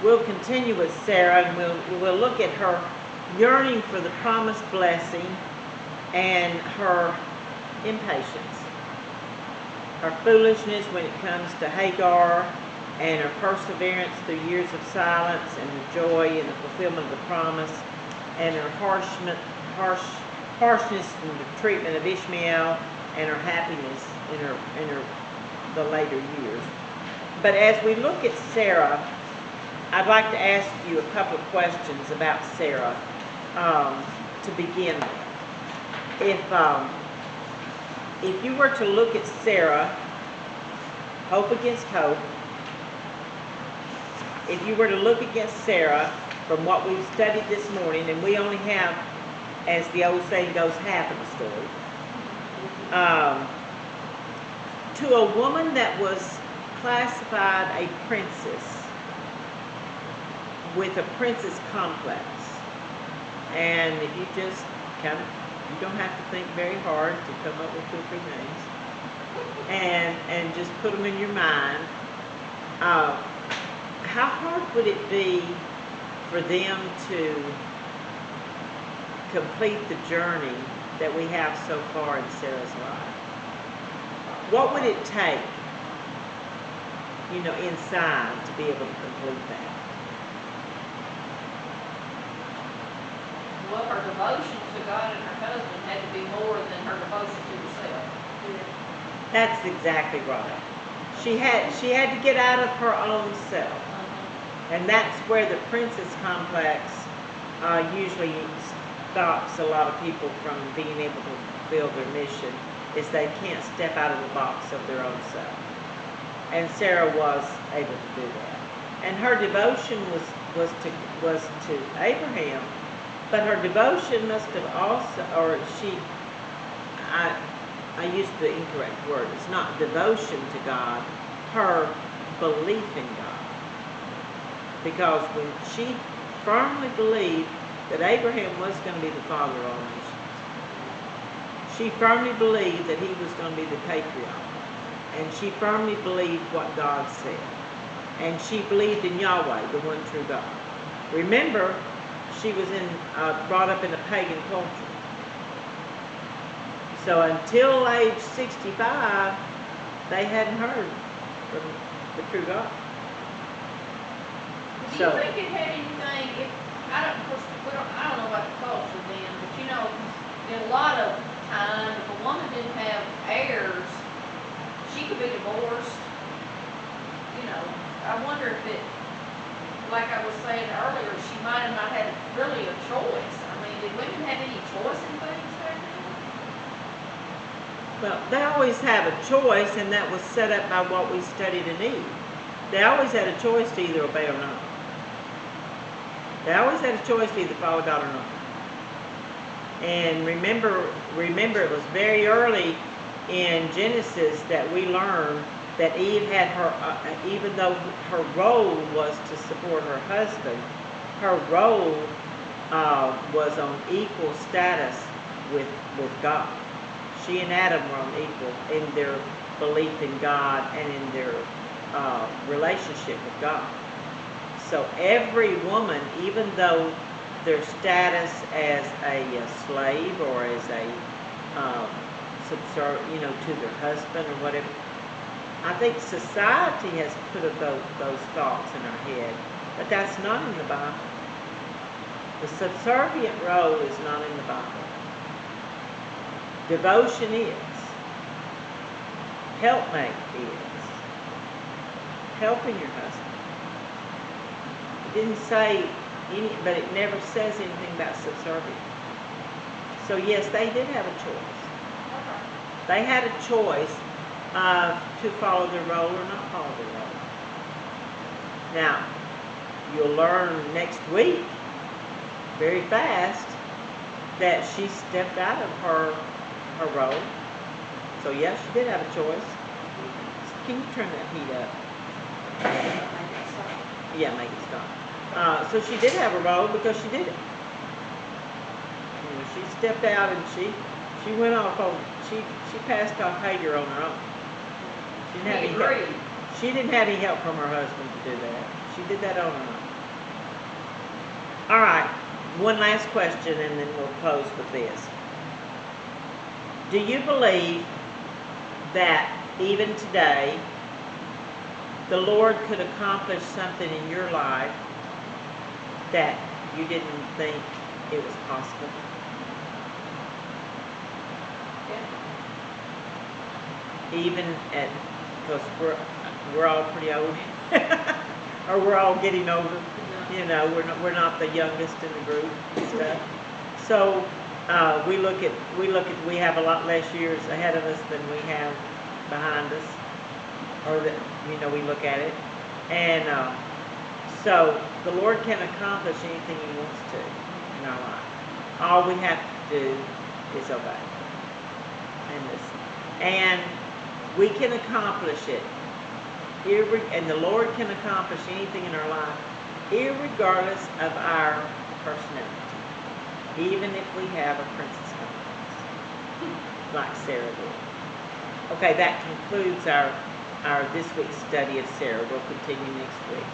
we'll continue with Sarah, and we'll look at her yearning for the promised blessing and her impatience, her foolishness when it comes to Hagar, and her perseverance through years of silence, and the joy in the fulfillment of the promise, and her harshness in the treatment of Ishmael, and her happiness in the later years. But as we look at Sarah, I'd like to ask you a couple of questions about Sarah to begin with. If you were to look at Sarah, hope against hope, if you were to look against Sarah from what we've studied this morning, and we only have, as the old saying goes, half of the story, to a woman that was classified a princess, with a princess complex. And if you just you don't have to think very hard to come up with 2 or 3 names, and just put them in your mind. How hard would it be for them to complete the journey that we have so far in Sarah's life? What would it take, inside to be able to complete that? Well, her devotion to God and her husband had to be more than her devotion to herself. That's exactly right. She had to get out of her own self. And that's where the princess complex usually stops a lot of people from being able to fulfill their mission, is they can't step out of the box of their own self. And Sarah was able to do that. And her devotion was to Abraham, but her devotion must have also, I used the incorrect word. It's not devotion to God, her belief in God. Because when she firmly believed that Abraham was going to be the father of all nations, she firmly believed that he was going to be the patriarch. And she firmly believed what God said. And she believed in Yahweh, the one true God. Remember, she was brought up in a pagan culture. So until age 65, they hadn't heard from the true God. Do you think it had anything? I don't know about the culture then, but in a lot of times, if a woman didn't have heirs, she could be divorced. I wonder if it, like I was saying earlier, she might have not had really a choice. I mean, did women have any choice in things back then? Well, they always have a choice, and that was set up by what we studied in Eve. They always had a choice to either obey or not. They always had a choice to either follow God or not. And remember, it was very early in Genesis that we learned that Eve had even though her role was to support her husband, her role was on equal status with God. She and Adam were on equal in their belief in God and in their relationship with God. So every woman, even though their status as a slave or as a to their husband or whatever, I think society has put those thoughts in our head, but that's not in the Bible. The subservient role is not in the Bible. Devotion is. Helpmate is. Helping your husband. It didn't say but it never says anything about subservient. So yes, they did have a choice. They had a choice to follow their role or not follow their role. Now, you'll learn next week, very fast, that she stepped out of her role. So yes, she did have a choice. Can you turn that heat up? Yeah, make it stop. So she did have a role because she did it. She stepped out and she went off on, she passed off Hagar on her own. She didn't have any help from her husband to do that. She did that on her own. All right, one last question and then we'll close with this. Do you believe that even today, the Lord could accomplish something in your life that you didn't think it was possible? Yeah. Even at, because we're all pretty old, or we're all getting older. You know, we're not the youngest in the group and stuff. So we have a lot less years ahead of us than we have behind us, or that we look at it, and so the Lord can accomplish anything He wants to in our life. All we have to do is obey and listen, and we can accomplish it. And the Lord can accomplish anything in our life, irregardless of our personality, even if we have a princess complex, like Sarah did. Okay, that concludes our this week's study of Sarah. We'll continue next week.